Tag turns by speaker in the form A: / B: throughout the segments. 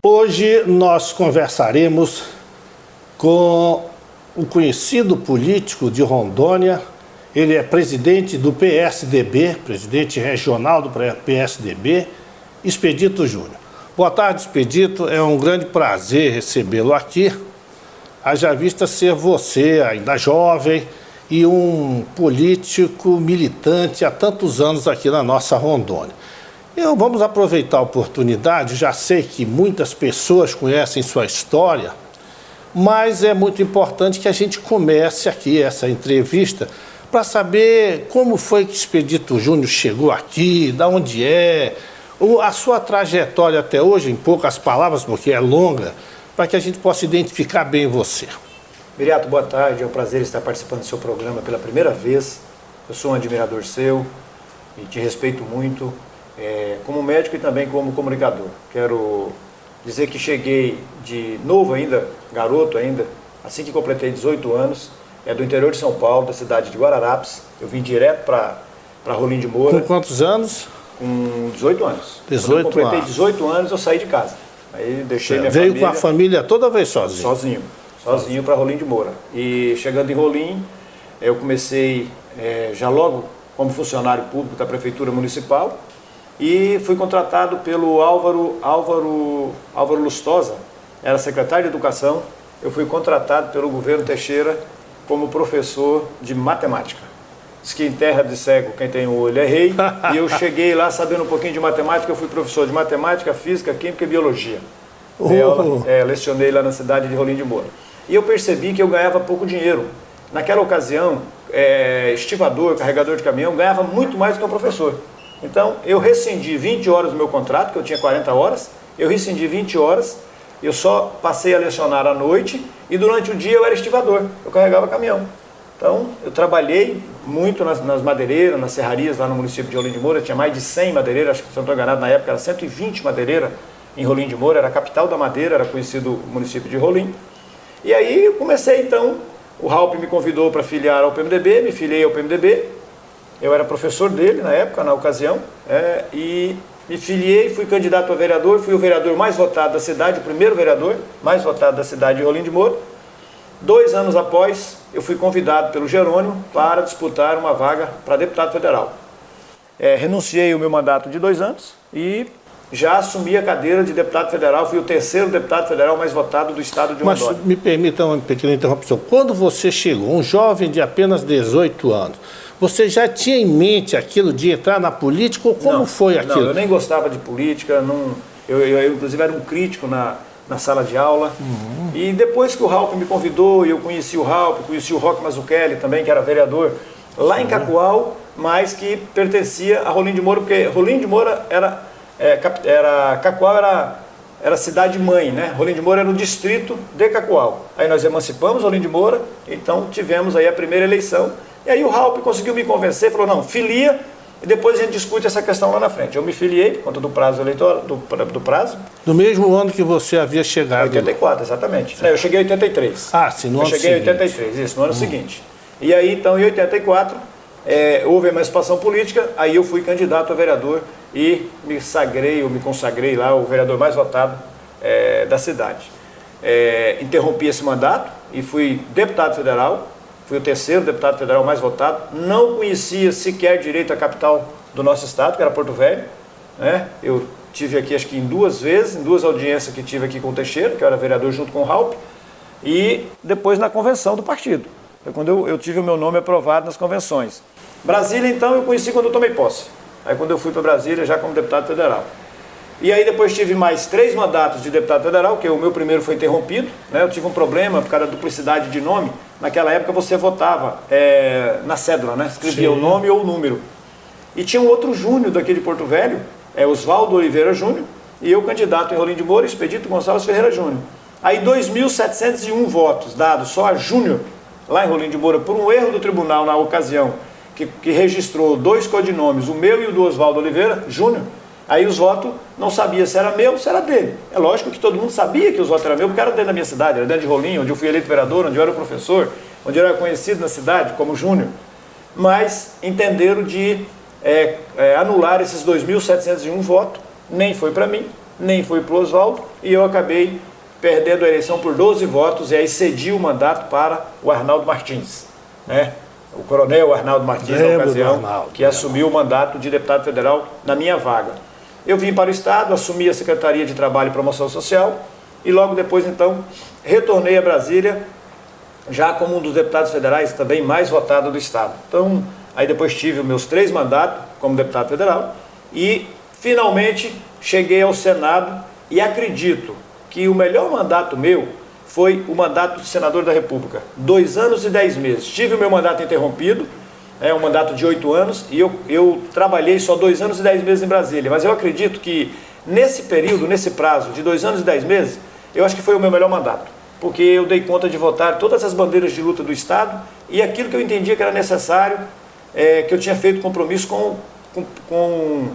A: Hoje nós conversaremos com um conhecido político de Rondônia. Ele é presidente do PSDB, presidente regional do PSDB, Expedito Júnior. Boa tarde, Expedito. É um grande prazer recebê-lo aqui. Haja vista ser você, ainda jovem, e um político militante há tantos anos aqui na nossa Rondônia. Vamos aproveitar a oportunidade, já sei que muitas pessoas conhecem sua história, mas é muito importante que a gente comece aqui essa entrevista para saber como foi que Expedito Júnior chegou aqui, de onde é, a sua trajetória até hoje, em poucas palavras, porque é longa, para que a gente possa identificar bem você.
B: Viriato, boa tarde, é um prazer estar participando do seu programa pela primeira vez. Eu sou um admirador seu e te respeito muito. Como médico e também como comunicador. Quero dizer que cheguei de novo ainda, garoto ainda, assim que completei 18 anos, do interior de São Paulo, da cidade de Guararapes. Eu vim direto para Rolim de Moura.
A: Com quantos anos?
B: Com 18 anos.
A: 18
B: Quando eu completei 18 anos, eu saí de casa. Aí deixei minha família...
A: Veio com a família toda vez sozinho?
B: Sozinho para Rolim de Moura. E chegando em Rolim, eu comecei já logo como funcionário público da Prefeitura Municipal, e fui contratado pelo Álvaro Lustosa, era secretário de Educação. Eu fui contratado pelo governo Teixeira como professor de matemática. Diz que em terra de cego quem tem o olho é rei, e eu cheguei lá sabendo um pouquinho de matemática. Eu fui professor de matemática, física, química e biologia. Lecionei lá na cidade de Rolim de Moura. E eu percebi que eu ganhava pouco dinheiro. Naquela ocasião, estivador, carregador de caminhão, ganhava muito mais do que um professor. Então, eu rescindi 20 horas do meu contrato, que eu tinha 40 horas, eu rescindi 20 horas, eu só passei a lecionar à noite, e durante o dia eu era estivador, eu carregava caminhão. Então, eu trabalhei muito nas madeireiras, nas serrarias lá no município de Rolim de Moura. Tinha mais de 100 madeireiras, acho que se não estou enganado, na época era 120 madeireiras em Rolim de Moura, era a capital da madeira, era conhecido o município de Rolim. E aí eu comecei então, o Raup me convidou para filiar ao PMDB, me filiei ao PMDB. Eu era professor dele na época, na ocasião, e me filiei, fui candidato a vereador, fui o vereador mais votado da cidade, o primeiro vereador mais votado da cidade de Rolim de Moura. 2 anos após, eu fui convidado pelo Jerônimo para disputar uma vaga para deputado federal. Renunciei o meu mandato de 2 anos e já assumi a cadeira de deputado federal, fui o terceiro deputado federal mais votado do estado de Rondônia.
A: Mas me permita uma pequena interrupção. Quando você chegou, um jovem de apenas 18 anos, você já tinha em mente aquilo de entrar na política, ou como foi aquilo?
B: Não, eu nem gostava de política, eu inclusive era um crítico na sala de aula. E depois que o Raup me convidou, eu conheci o Raup, conheci o Roque Mazzucchelli também, que era vereador lá em Cacoal, mas que pertencia a Rolim de Moura, porque Rolim de Moura Cacoal era cidade mãe, né? Rolim de Moura era o distrito de Cacoal. Aí nós emancipamos Rolim de Moura, então tivemos aí a primeira eleição. E aí o Raup conseguiu me convencer, falou, não, filia, e depois a gente discute essa questão lá na frente. Eu me filiei, por conta do prazo eleitoral, do prazo.
A: Do mesmo ano que você havia chegado?
B: 84, exatamente. Não, eu cheguei em 83.
A: Ah, sim, no ano seguinte.
B: Eu cheguei em 83, isso, no ano seguinte. E aí, então, em 84, houve a emancipação política, aí eu fui candidato a vereador e me consagrei lá, o vereador mais votado da cidade. Interrompi esse mandato e fui deputado federal. Fui o terceiro deputado federal mais votado, não conhecia sequer direito à capital do nosso estado, que era Porto Velho, né? Eu tive aqui acho que em 2 vezes, em 2 audiências que tive aqui com o Teixeira, que eu era vereador junto com o Raup, e depois na convenção do partido. Foi quando eu tive o meu nome aprovado nas convenções. Brasília, então, eu conheci quando eu tomei posse. Aí quando eu fui para Brasília, já como deputado federal. E aí depois tive mais 3 mandatos de deputado federal, que o meu primeiro foi interrompido, né? Eu tive um problema por causa da duplicidade de nome. Naquela época você votava na cédula, né? Escrevia o nome ou o número. E tinha um outro Júnior daqui de Porto Velho, Oswaldo Oliveira Júnior, e eu candidato em Rolim de Moura, Expedito Gonçalves Ferreira Júnior. Aí 2.701 votos dados só a Júnior, lá em Rolim de Moura, por um erro do tribunal na ocasião, que registrou 2 codinomes, o meu e o do Oswaldo Oliveira Júnior. Aí os votos não sabia se era meu ou se era dele. É lógico que todo mundo sabia que os votos eram meus, porque era dentro da minha cidade, era dentro de Rolim, onde eu fui eleito vereador, onde eu era professor, onde eu era conhecido na cidade como Júnior. Mas entenderam de anular esses 2.701 votos, nem foi para mim, nem foi para o Oswaldo, e eu acabei perdendo a eleição por 12 votos, e aí cedi o mandato para o Arnaldo Martins, né? O coronel Arnaldo Martins, na ocasião, que assumiu o mandato de deputado federal na minha vaga. Eu vim para o Estado, assumi a Secretaria de Trabalho e Promoção Social, e logo depois, então, retornei a Brasília, já como um dos deputados federais também mais votado do Estado. Então, aí depois tive os meus 3 mandatos como deputado federal, e finalmente cheguei ao Senado, e acredito que o melhor mandato meu foi o mandato de senador da República. 2 anos e 10 meses. Tive o meu mandato interrompido, um mandato de 8 anos, e eu trabalhei só 2 anos e 10 meses em Brasília. Mas eu acredito que nesse período, nesse prazo de 2 anos e 10 meses, eu acho que foi o meu melhor mandato. Porque eu dei conta de votar todas as bandeiras de luta do Estado e aquilo que eu entendia que era necessário, que eu tinha feito compromisso com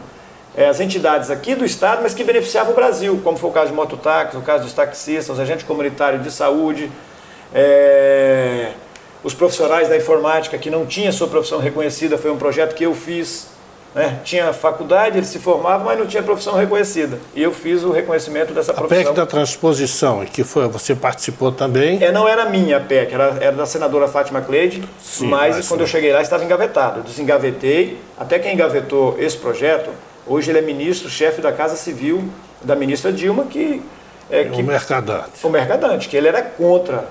B: as entidades aqui do Estado, mas que beneficiavam o Brasil, como foi o caso de mototáxi, o caso dos taxistas, os agentes comunitários de saúde, os profissionais da informática que não tinham sua profissão reconhecida, foi um projeto que eu fiz, né? Tinha faculdade, eles se formavam, mas não tinha profissão reconhecida, e eu fiz o reconhecimento dessa profissão.
A: A PEC da transposição, que você participou também?
B: Não era minha a PEC, era da senadora Fátima Cleide, mas quando eu cheguei lá estava engavetado, eu desengavetei, até quem engavetou esse projeto, hoje ele é ministro, chefe da Casa Civil da ministra Dilma,
A: o Mercadante.
B: O Mercadante, que ele era contra.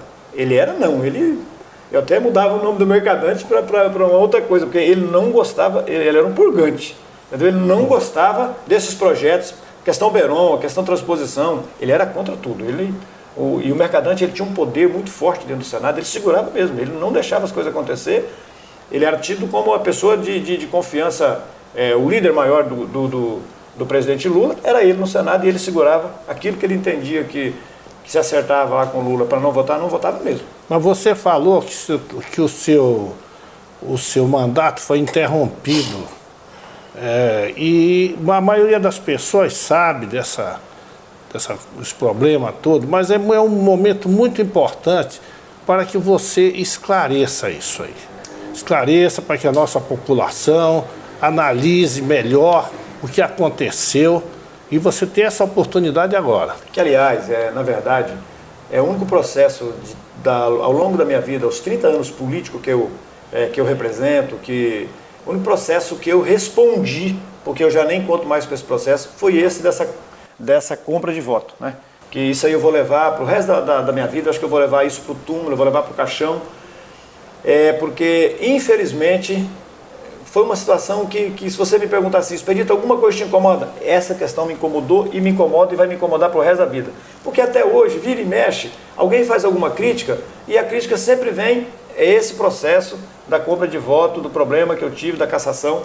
B: Eu até mudava o nome do Mercadante para uma outra coisa, porque ele não gostava, ele era um purgante. Entendeu? Ele não gostava desses projetos, questão Beron, questão transposição, ele era contra tudo. E o Mercadante ele tinha um poder muito forte dentro do Senado, ele segurava mesmo, ele não deixava as coisas acontecer, ele era tido como uma pessoa de confiança. O líder maior do presidente Lula era ele no Senado, e ele segurava aquilo que ele entendia que se acertava lá com Lula para não votar, não votava mesmo.
A: Mas você falou que o seu mandato foi interrompido, e a maioria das pessoas sabe desse problema todo, mas é um momento muito importante para que você esclareça isso aí. Esclareça para que a nossa população analise melhor o que aconteceu, e você tem essa oportunidade agora.
B: Que, aliás, na verdade, é o único processo ao longo da minha vida, aos 30 anos políticos que eu represento, o único processo que eu respondi, porque eu já nem conto mais com esse processo, foi esse dessa compra de voto, né? Que isso aí eu vou levar para o resto da minha vida, acho que eu vou levar isso para o túmulo, eu vou levar para o caixão, porque, infelizmente, foi uma situação que se você me perguntar assim, Expedito, alguma coisa te incomoda? Essa questão me incomodou e me incomoda e vai me incomodar para o resto da vida. Porque até hoje, vira e mexe, alguém faz alguma crítica e a crítica sempre vem, esse processo da compra de voto, do problema que eu tive, da cassação,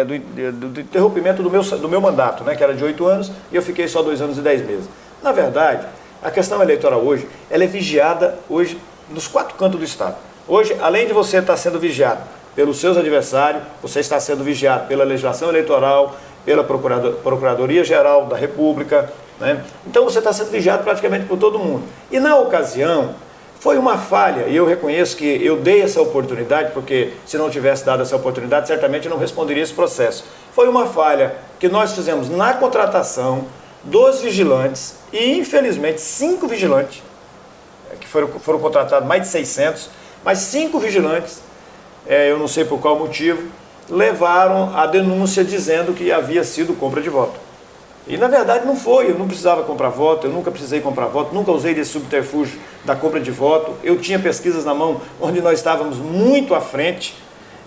B: do interrompimento do meu mandato, né, que era de 8 anos, e eu fiquei só 2 anos e 10 meses. Na verdade, a questão eleitoral hoje, ela é vigiada hoje nos 4 cantos do Estado. Hoje, além de você estar sendo vigiado pelos seus adversários, você está sendo vigiado pela legislação eleitoral, pela Procuradoria-Geral da República, né? Então você está sendo vigiado praticamente por todo mundo. E na ocasião, foi uma falha, e eu reconheço que eu dei essa oportunidade, porque se não tivesse dado essa oportunidade, certamente eu não responderia esse processo. Foi uma falha que nós fizemos na contratação dos vigilantes, e infelizmente 5 vigilantes, que foram contratados mais de 600, mas 5 vigilantes, eu não sei por qual motivo, levaram a denúncia dizendo que havia sido compra de voto. E na verdade não foi, eu não precisava comprar voto, eu nunca precisei comprar voto, nunca usei desse subterfúgio da compra de voto. Eu tinha pesquisas na mão onde nós estávamos muito à frente,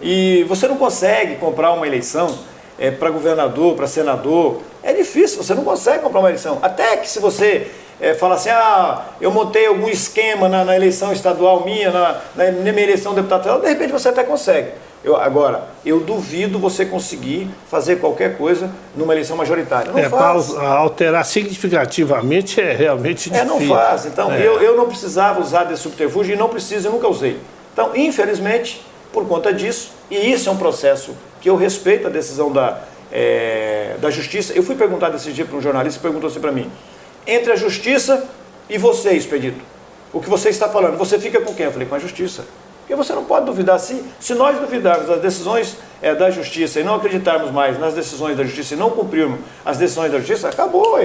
B: e você não consegue comprar uma eleição para governador, para senador, é difícil, você não consegue comprar uma eleição. Até que se você fala assim, eu montei algum esquema na eleição estadual minha, na minha eleição de deputado federal, de repente você até consegue. Agora, eu duvido você conseguir fazer qualquer coisa numa eleição majoritária. Não faz.
A: Para alterar significativamente é realmente difícil.
B: Não faz. Então, eu não precisava usar desse subterfúgio e não preciso, eu nunca usei. Então, infelizmente, por conta disso, e isso é um processo que eu respeito a decisão da Justiça. Eu fui perguntar desse dia para um jornalista, perguntou assim para mim, entre a Justiça e você, Expedito, o que você está falando, você fica com quem? Eu falei, com a Justiça. Porque você não pode duvidar, se nós duvidarmos das decisões da Justiça e não acreditarmos mais nas decisões da Justiça e não cumprirmos as decisões da Justiça, acabou,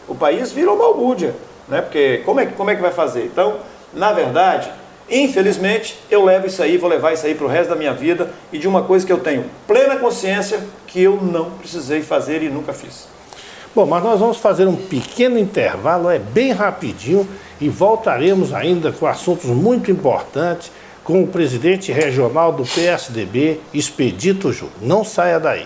B: o país virou balbúrdia, né? Porque como é que vai fazer? Então, na verdade, infelizmente, eu levo isso aí, vou levar isso aí para o resto da minha vida, e de uma coisa que eu tenho plena consciência que eu não precisei fazer e nunca fiz.
A: Bom, mas nós vamos fazer um pequeno intervalo, bem rapidinho, e voltaremos ainda com assuntos muito importantes com o presidente regional do PSDB, Expedito Júnior. Não saia daí.